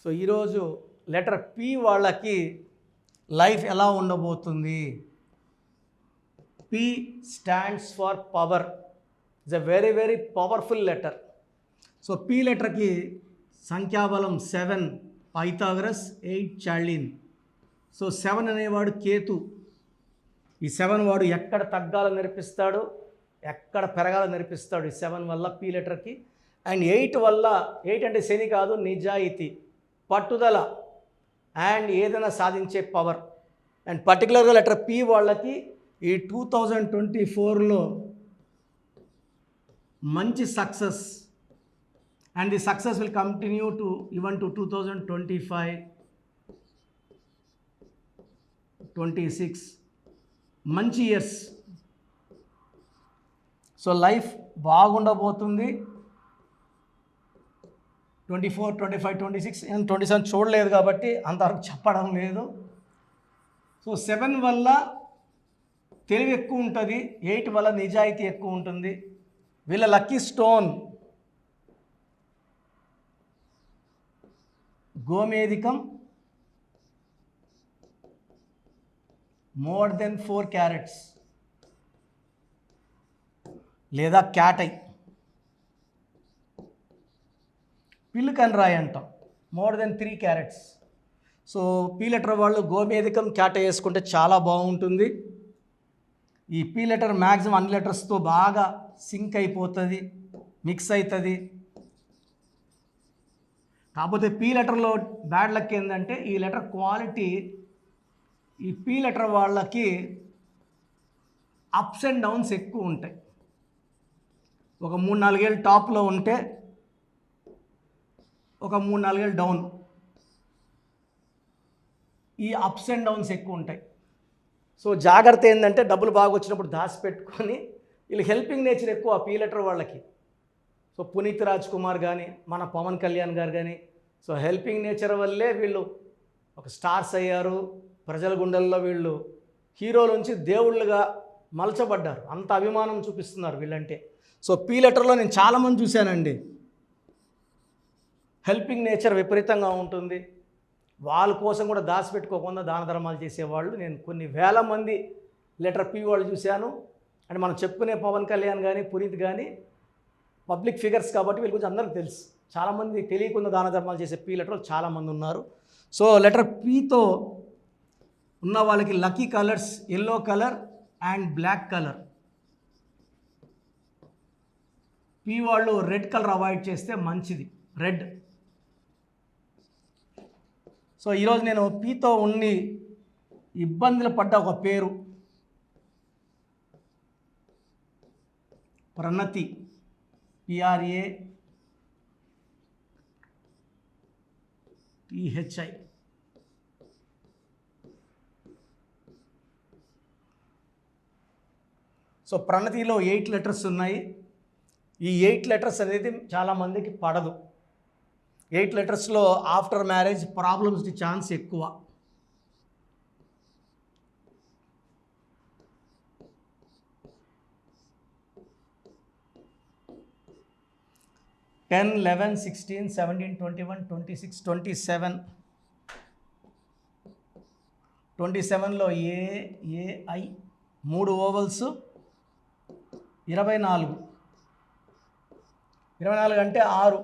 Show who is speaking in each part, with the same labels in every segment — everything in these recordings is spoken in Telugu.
Speaker 1: సో ఈరోజు లెటర్ పి వాళ్ళకి లైఫ్ ఎలా ఉండబోతుంది? P stands for power. It's a very very powerful letter. So P లెటర్కి సంఖ్యాబలం 7 పైథాగరస్, 8 చార్లిన్. సో 7 అనేవాడు కేతు. ఈ 7 వాడు ఎక్కడ తగ్గాలో నేర్పిస్తాడు, ఎక్కడ పెరగాలో నేర్పిస్తాడు ఈ 7 వల్ల పి లెటర్కి. అండ్ 8 వల్ల, 8 అంటే శని కాదు, నిజాయితీ, పట్టుదల అండ్ ఏదైనా సాధించే పవర్. అండ్ పర్టికులర్గా లెటర్ పి వాళ్ళకి ఈ 2024లో మంచి success, and the success will continue to even to 2025, 26 మంచి ఇయర్స్. So life బాగుండబోతుంది. 24, 25, 26 నేను 27 చూడలేదు కాబట్టి అంతవరకు చెప్పడం లేదు. సో 7 వల్ల తెలివి ఎక్కువ ఉంటుంది, 8 వల్ల నిజాయితీ ఎక్కువ ఉంటుంది. వీళ్ళ లక్కీ స్టోన్ గోమేధికం, మోర్ దెన్ 4 క్యారెట్స్ లేదా క్యాటై. పిల్లుకని రాయి అంటాం, more than 3 carats. So P letter వాళ్ళు గోమేధికం, క్యాటై వేసుకుంటే చాలా బాగుంటుంది. ఈ పీ లెటర్ మ్యాక్సిమం అన్ని లెటర్స్తో బాగా సింక్ అయిపోతుంది, మిక్స్ అవుతుంది. కాకపోతే పీ లెటర్లో బ్యాడ్ లక్ ఏంటంటే ఈ లెటర్ క్వాలిటీ, ఈ పీ లెటర్ వాళ్ళకి అప్స్ అండ్ డౌన్స్ ఎక్కువ ఉంటాయి. ఒక 3-4 ఏళ్ళు టాప్లో ఉంటే ఒక 3-4 ఏళ్ళు డౌన్. ఈ అప్స్ అండ్ డౌన్స్ ఎక్కువ ఉంటాయి. సో జాగ్రత్త ఏంటంటే డబ్బులు బాగా వచ్చినప్పుడు దాచిపెట్టుకొని, వీళ్ళు హెల్పింగ్ నేచర్ ఎక్కువ పీ లెటర్ వాళ్ళకి. సో పునీత్ రాజ్ కుమార్ కానీ, మన పవన్ కళ్యాణ్ గారు కానీ, సో హెల్పింగ్ నేచర్ వల్లే వీళ్ళు ఒక స్టార్స్ అయ్యారు. ప్రజల గుండెల్లో వీళ్ళు హీరోల నుంచి దేవుళ్ళుగా మలచబడ్డారు. అంత అభిమానం చూపిస్తున్నారు వీళ్ళంటే. సో పీ లెటర్లో నేను చాలామంది చూశానండి, హెల్పింగ్ నేచర్ విపరీతంగా ఉంటుంది. వాళ్ళ కోసం కూడా దాచిపెట్టుకోకుండా దాన ధర్మాలు చేసేవాళ్ళు నేను కొన్ని వేల మంది లెటర్ పి వాళ్ళు చూశాను. అంటే మనం చెప్పుకునే పవన్ కళ్యాణ్ కానీ, పునీత్ కానీ పబ్లిక్ ఫిగర్స్ కాబట్టి వీళ్ళ గురించి అందరికీ తెలుసు. చాలామంది తెలియకుండా దాన ధర్మాలు చేసే పీ లెటర్లు చాలామంది ఉన్నారు. సో లెటర్ పితో ఉన్న వాళ్ళకి lucky colours yellow colour and black colour. P వాళ్ళు రెడ్ కలర్ అవాయిడ్ చేస్తే మంచిది, రెడ్. సో ఈరోజు నేను పీతో ఉండి ఇబ్బందులు పడ్డ ఒక పేరు ప్రణతి, PRATHI. సో ప్రణతిలో 8 లెటర్స్ ఉన్నాయి. ఈ 8 లెటర్స్ అనేది చాలామందికి పడదు. 8 లెటర్స్లో ఆఫ్టర్ మ్యారేజ్ ప్రాబ్లమ్స్కి ఛాన్స్ ఎక్కువ. (10, 11, 16, 17, 21, 26, 27). 27లో AAI 3 ఓవల్స్, 24. 24 అంటే 6.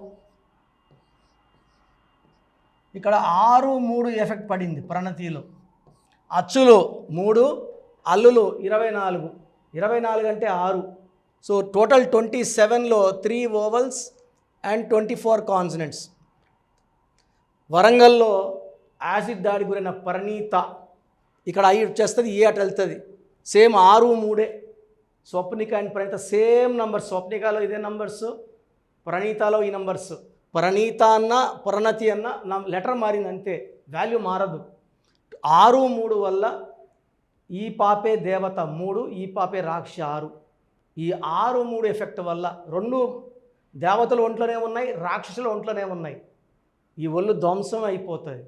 Speaker 1: ఇక్కడ 6, 3 ఎఫెక్ట్ పడింది ప్రణతిలో. అచ్చులు 3, అల్లులు 24. 24 అంటే 6. సో టోటల్ 27లో 3 ఓవల్స్ అండ్ 24 కాన్సనెంట్స్. వరంగల్లో యాసిడ్ దాడి గురైన పరిణీత, ఇక్కడ ఐ వచ్చేస్తుంది, ఏ అటు వెళ్తుంది. Same 6, 3. Swapnika and Praneetha same numbers. స్వప్నికలో ఇదే నంబర్స్, ప్రణీతలో ఈ నంబర్స్. ప్రణీత అన్న ప్రణతి అన్న లెటర్ మారింది అంతే, వాల్యూ మారదు. 6, 3 వల్ల ఈ పాపే దేవత 3, ఈ పాపే రాక్షి 6. ఈ 6, 3 ఎఫెక్ట్ వల్ల 2 దేవతలు ఒంట్లోనే ఉన్నాయి, రాక్షసులు ఒంట్లోనే ఉన్నాయి. ఈ ఒళ్ళు ధ్వంసం అయిపోతుంది,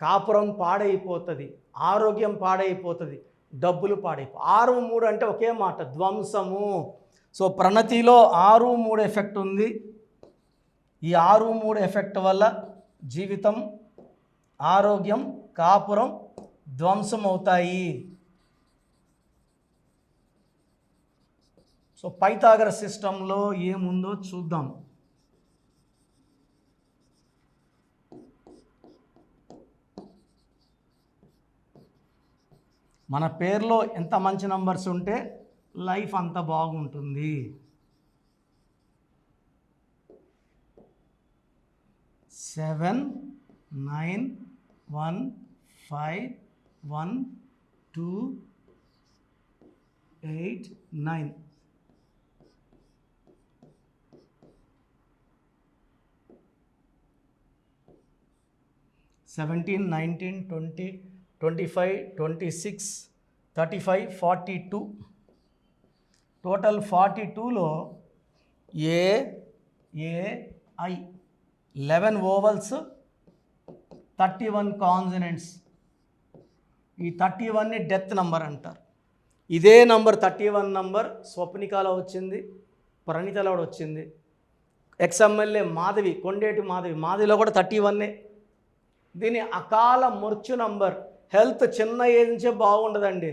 Speaker 1: కాపురం పాడైపోతుంది, ఆరోగ్యం పాడైపోతుంది, డబ్బులు పాడైపో. 6, 3 అంటే ఒకే మాట, ధ్వంసము. సో ప్రణతిలో 6, 3 ఎఫెక్ట్ ఉంది. ఈ 6, 3 ఎఫెక్ట్ వల్ల జీవితం, ఆరోగ్యం, కాపురం ధ్వంసం అవుతాయి. సో పైథాగరస్ సిస్టంలో ఏముందో చూద్దాం. మన పేరులో ఎంత మంచి నంబర్స్ ఉంటే లైఫ్ అంత బాగుంటుంది. 7 9 1 5 1 2 8 9. Seventeen, 19, 20, 25, 26, 35, 42. టోటల్ 42లో ఏఐ 11 ఓవల్స్, 31 కాన్సనెంట్స్. ఈ 31ని డెత్ నంబర్ అంటారు. ఇదే నంబర్ 31 నంబర్ స్వప్నికాలో వచ్చింది, ప్రణీతలో కూడా వచ్చింది. ఎక్స్ఎమ్మెల్యే మాధవి, కొండేటి మాధవిలో కూడా 31. దీని అకాల మృత్యు నంబర్. హెల్త్ చిన్న ఏజ్ నుంచే బాగుండదండి.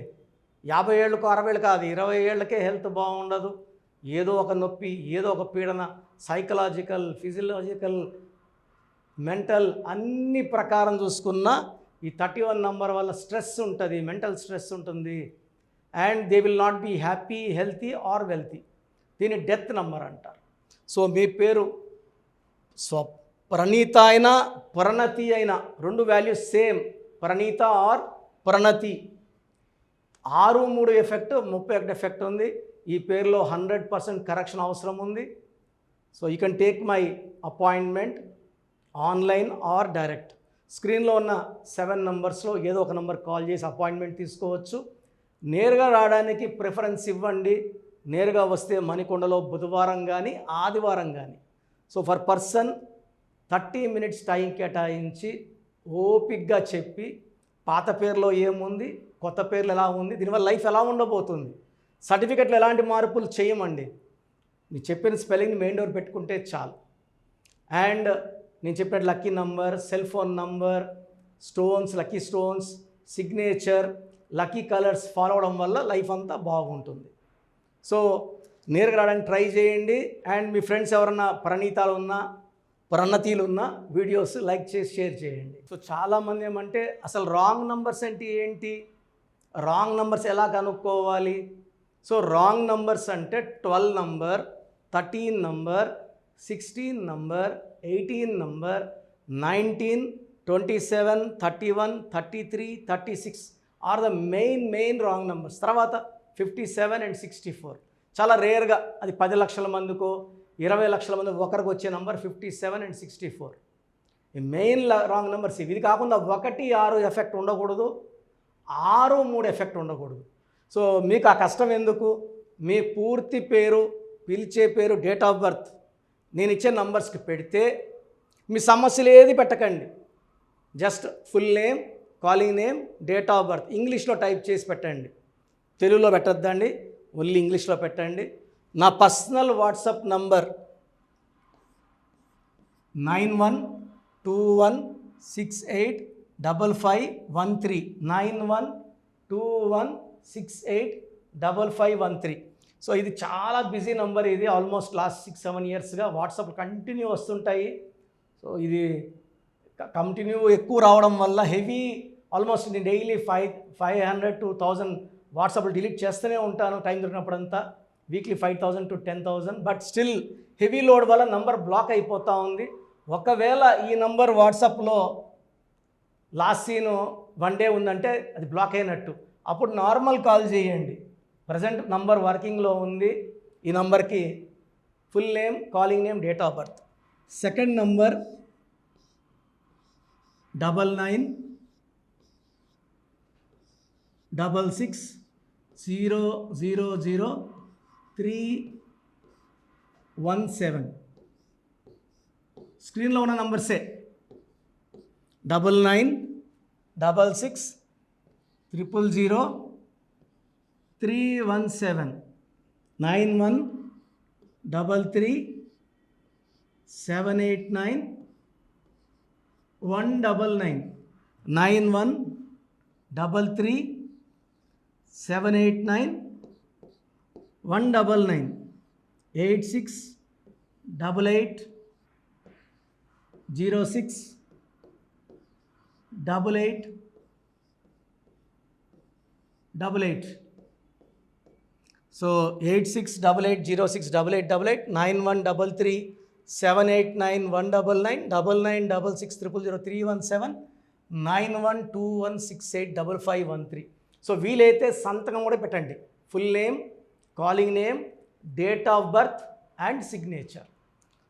Speaker 1: 50 ఏళ్ళకు 60 ఏళ్ళు కాదు, 20 ఏళ్ళకే హెల్త్ బాగుండదు. ఏదో ఒక నొప్పి, ఏదో ఒక పీడన, సైకలాజికల్, ఫిజియలాజికల్, మెంటల్ అన్ని ప్రకారం చూసుకున్నా ఈ 31 నంబర్ వల్ల స్ట్రెస్ ఉంటుంది, మెంటల్ స్ట్రెస్ ఉంటుంది. And they will not be happy, healthy or wealthy. దీన్ని డెత్ నంబర్ అంటారు. సో మీ పేరు ప్రణీత అయినా ప్రణతి అయినా 2 values same, Praneetha or Pranathi. 6 3 effect, 31 effect ఉంది. ఈ పేరులో 100% కరెక్షన్ అవసరం ఉంది. So you can take my appointment online or direct. స్క్రీన్లో ఉన్న 7 నంబర్స్లో ఏదో ఒక నంబర్ కాల్ చేసి అపాయింట్మెంట్ తీసుకోవచ్చు. నేరుగా రావడానికి ప్రిఫరెన్స్ ఇవ్వండి. నేరుగా వస్తే మణికొండలో బుధవారం కానీ ఆదివారం కానీ. So for person 30 minutes time కేటాయించి ఓపిక్గా చెప్పి పాత పేరులో ఏముంది, కొత్త పేర్లు ఎలా ఉంది, దీనివల్ల లైఫ్ ఎలా ఉండబోతుంది, సర్టిఫికెట్లు ఎలాంటి మార్పులు చేయమండి. నేను చెప్పిన స్పెల్లింగ్ మెయిన్ డోర్ పెట్టుకుంటే చాలు. అండ్ నేను చెప్పినట్టు lucky number, cell phone number, stones, lucky stones, signature, lucky colours follow అవడం వల్ల లైఫ్ అంతా బాగుంటుంది. సో నేరుగా రావడానికి ట్రై చేయండి. అండ్ మీ ఫ్రెండ్స్ ఎవరన్నా ప్రణీతాలు ఉన్నా, ప్రణతీలు ఉన్న వీడియోస్ లైక్ చేసి షేర్ చేయండి. సో చాలామంది ఏమంటే అసలు రాంగ్ నంబర్స్ అంటే ఏంటి, రాంగ్ నంబర్స్ ఎలా కనుక్కోవాలి. సో రాంగ్ నంబర్స్ అంటే 12 number, 13 number, 16 number, 18 number, 19, 27, 31, 33, 36 or the main wrong numbers. తర్వాత 57 and 64 చాలా రేర్గా, అది 10 లక్షల మందికో 20 లక్షల మంది ఒకరికి వచ్చే నంబర్ 57 and 64. ఈ మెయిన్ రాంగ్ నెంబర్స్ ఇవి. ఇది కాకుండా 1 6 ఎఫెక్ట్ ఉండకూడదు, 6 3 ఎఫెక్ట్ ఉండకూడదు. సో మీకు ఆ కష్టం ఎందుకు? మీ పూర్తి పేరు, పిలిచే పేరు, డేట్ ఆఫ్ బర్త్ నేను ఇచ్చే నంబర్స్కి పెడితే మీ సమస్యలు ఏది పెట్టకండి. Just full name, calling name, date of birth ఇంగ్లీష్లో టైప్ చేసి పెట్టండి. తెలుగులో పెట్టద్దండి, ఓన్లీ ఇంగ్లీష్లో పెట్టండి. నా పర్సనల్ వాట్సాప్ నంబర్ 9121685513, 9121685513. సో ఇది చాలా బిజీ నంబర్. ఇది ఆల్మోస్ట్ లాస్ట్ 6-7 ఇయర్స్గా వాట్సాప్ కంటిన్యూ వస్తుంటాయి. సో ఇది కంటిన్యూ ఎక్కువ రావడం వల్ల హెవీ, ఆల్మోస్ట్ నేను డైలీ 500 to 1000 వాట్సాప్లు డిలీట్ చేస్తూనే ఉంటాను టైం దొరికినప్పుడంతా. Weekly 5000 to 10,000. But still heavy load వల్ల నంబర్ బ్లాక్ అయిపోతూ ఉంది. ఒకవేళ ఈ నంబర్ వాట్సాప్లో లాస్ట్ సీన్ 1 day ఉందంటే అది బ్లాక్ అయినట్టు. అప్పుడు నార్మల్ కాల్ చేయండి. ప్రజెంట్ నంబర్ వర్కింగ్లో ఉంది. ఈ నంబర్కి full name, calling name, date of birth. Second number 9966000317. స్క్రీన్లో ఉన్న నంబర్సే 9966000317, 9133789789 199 9133 789 199 86 88 06 88 88. So 8688068888 9133 789 199 9966000317 9121685513. సో వీలైతే సంతకం కూడా పెట్టండి. Full name, calling name, date of birth and signature.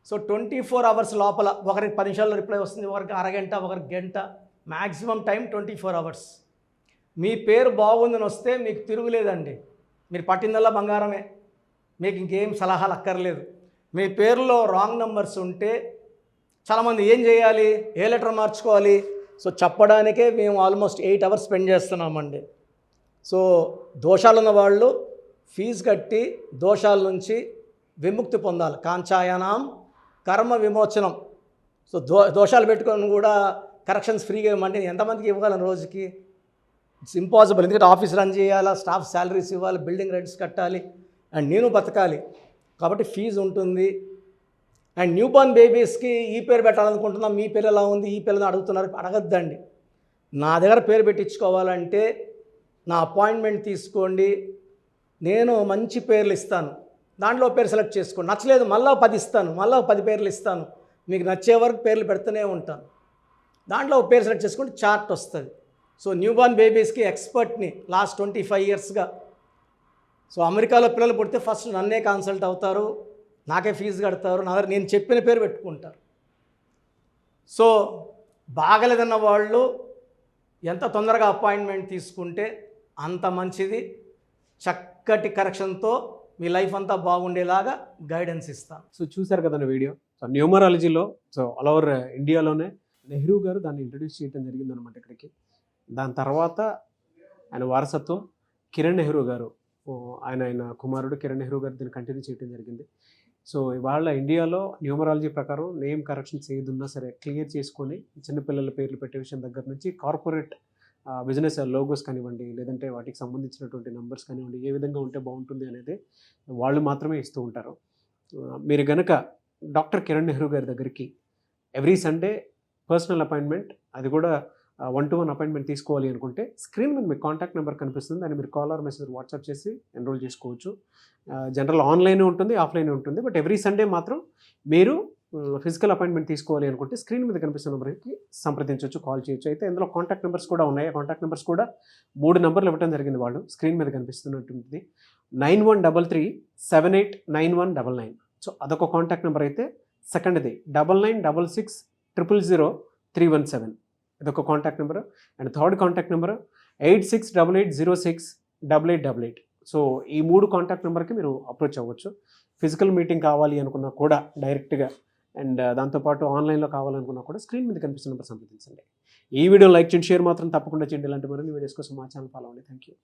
Speaker 1: So 24 hours లోపల, ఒకరికి 10 నిమిషాల్లో రిప్లై వస్తుంది, ఒకరికి అరగంట, ఒకరికి గంట, మ్యాక్సిమం టైం 24 అవర్స్. మీ పేరు బాగుందని వస్తే మీకు తిరుగులేదండి. మీరు పట్టిందల్లా బంగారమే, మీకు ఇంకేం సలహాలు అక్కర్లేదు. మీ పేరులో రాంగ్ నెంబర్స్ ఉంటే చాలామంది ఏం చేయాలి, ఏ లెటర్ మార్చుకోవాలి, సో చెప్పడానికే మేము ఆల్మోస్ట్ 8 అవర్స్ స్పెండ్ చేస్తున్నామండి. సో దోషాలు ఉన్న వాళ్ళు ఫీజు కట్టి దోషాల నుంచి విముక్తి పొందాలి. కాంచాయనాం కర్మ విమోచనం. సో దోషాలు పెట్టుకొని కూడా కరెక్షన్స్ ఫ్రీగా ఇవ్వమంటే ఎంతమందికి ఇవ్వగలను రోజుకి? It's impossible. ఎందుకంటే ఆఫీస్ రన్ చేయాలా, స్టాఫ్ శాలరీస్ ఇవ్వాలి, బిల్డింగ్ రెంట్స్ కట్టాలి, అండ్ నేను బతకాలి. కాబట్టి ఫీజు ఉంటుంది. అండ్ న్యూ బోర్న్ బేబీస్కి ఈ పేరు పెట్టాలనుకుంటున్నాం, మీ పేరు ఎలా ఉంది, ఈ పేరుని అడుగుతున్నారు, అడగద్దండి. నా దగ్గర పేరు పెట్టించుకోవాలంటే నా అపాయింట్మెంట్ తీసుకోండి, నేను మంచి పేర్లు ఇస్తాను, దాంట్లో పేరు సెలెక్ట్ చేసుకోండి. నచ్చలేదు మళ్ళీ 10 ఇస్తాను, మళ్ళీ 10 పేర్లు ఇస్తాను, మీకు నచ్చే వరకు పేర్లు పెడుతూనే ఉంటాను. దాంట్లో ఒక పేరు సెలెక్ట్ చేసుకుంటే చార్ట్ వస్తుంది. సో న్యూ బోర్న్ బేబీస్కి ఎక్స్పర్ట్ని లాస్ట్ 25 ఇయర్స్గా. సో అమెరికాలో పిల్లలు పుడితే ఫస్ట్ నన్నే కన్సల్ట్ అవుతారు, నాకే ఫీజు కడతారు, నా దగ్గర నేను చెప్పిన పేరు పెట్టుకుంటారు. సో బాగలేదన్న వాళ్ళు ఎంత తొందరగా అపాయింట్మెంట్ తీసుకుంటే అంత మంచిది. చక్కటి కరెక్షన్తో మీ లైఫ్ అంతా బాగుండేలాగా గైడెన్స్ ఇస్తాను.
Speaker 2: సో చూశారు కదండి వీడియో. సో న్యూమరాలజీలో సో ఆల్ ఓవర్ ఇండియాలోనే నెహ్రూ గారు దాన్ని ఇంట్రడ్యూస్ చేయడం జరిగిందనమాట ఇక్కడికి. దాని తర్వాత ఆయన వారసత్వం కిరణ్ నెహ్రూ గారు, ఆయన కుమారుడు కిరణ్ నెహ్రూ గారు దీన్ని కంటిన్యూ చేయడం జరిగింది. సో ఇవాళ ఇండియాలో న్యూమరాలజీ ప్రకారం నేమ్ కరెక్షన్స్ ఏదున్నా సరే క్లియర్ చేసుకొని చిన్నపిల్లల పేర్లు పెట్టే విషయం దగ్గర నుంచి కార్పొరేట్ బిజినెస్ లోగోస్ కానివ్వండి, లేదంటే వాటికి సంబంధించినటువంటి నెంబర్స్ కానివ్వండి, ఏ విధంగా ఉంటే బాగుంటుంది అనేది వాళ్ళు మాత్రమే ఇస్తూ ఉంటారు. మీరు కనుక డాక్టర్ కిరణ్ నెహ్రూ గారి దగ్గరికి ఎవ్రీ సండే పర్సనల్ అపాయింట్మెంట్, అది కూడా 1-to-1 అపాయింట్మెంట్ తీసుకోవాలి అనుకుంటే స్క్రీన్ మీద మీకు కాంటాక్ట్ నెంబర్ కనిపిస్తుంది, దాన్ని మీరు కాల్ ఆర్ మెసేజ్ వాట్సాప్ చేసి ఎన్రోల్ చేసుకోవచ్చు. జనరల్ ఆన్లైన్ ఉంటుంది, ఆఫ్లైన్ ఉంటుంది. బట్ ఎవ్రీ సండే మాత్రం మీరు ఫిజికల్ అపాయింట్మెంట్ తీసుకోవాలి అనుకుంటే స్క్రీన్ మీద కనిపిస్తున్న నెంబర్కి సంప్రదించవచ్చు, కాల్ చేయొచ్చు. అయితే ఇందులో కాంటాక్ట్ నెంబర్స్ కూడా ఉన్నాయి. కాంటాక్ట్ నెంబర్స్ కూడా 3 నెంబర్లు ఇవ్వడం జరిగింది వాళ్ళు. స్క్రీన్ మీద కనిపిస్తున్నటువంటిది 9133789199. సో అదొక కాంటాక్ట్ నెంబర్. అయితే సెకండ్ది 9966000317, ఇదొక contact number. And third contact number 8688068888. So ఈ 3 కాంటాక్ట్ నెంబర్కి మీరు అప్రోచ్ అవ్వచ్చు. ఫిజికల్ మీటింగ్ కావాలి అనుకున్నా కూడా డైరెక్ట్గా, అండ్ దాంతోపాటు ఆన్లైన్లో కావాలనుకున్నా కూడా స్క్రీన్ మీద కనిపిస్తున్న నెంబర్ సంప్రదించండి. ఈ వీడియో లైక్ చేయండి, షేర్ మాత్రం తప్పకుండా చేయండి. ఇలాంటి మరిన్ని వీడియోస్ కోసం మా ఛానల్ ఫాలో అవ్వండి. Thank you.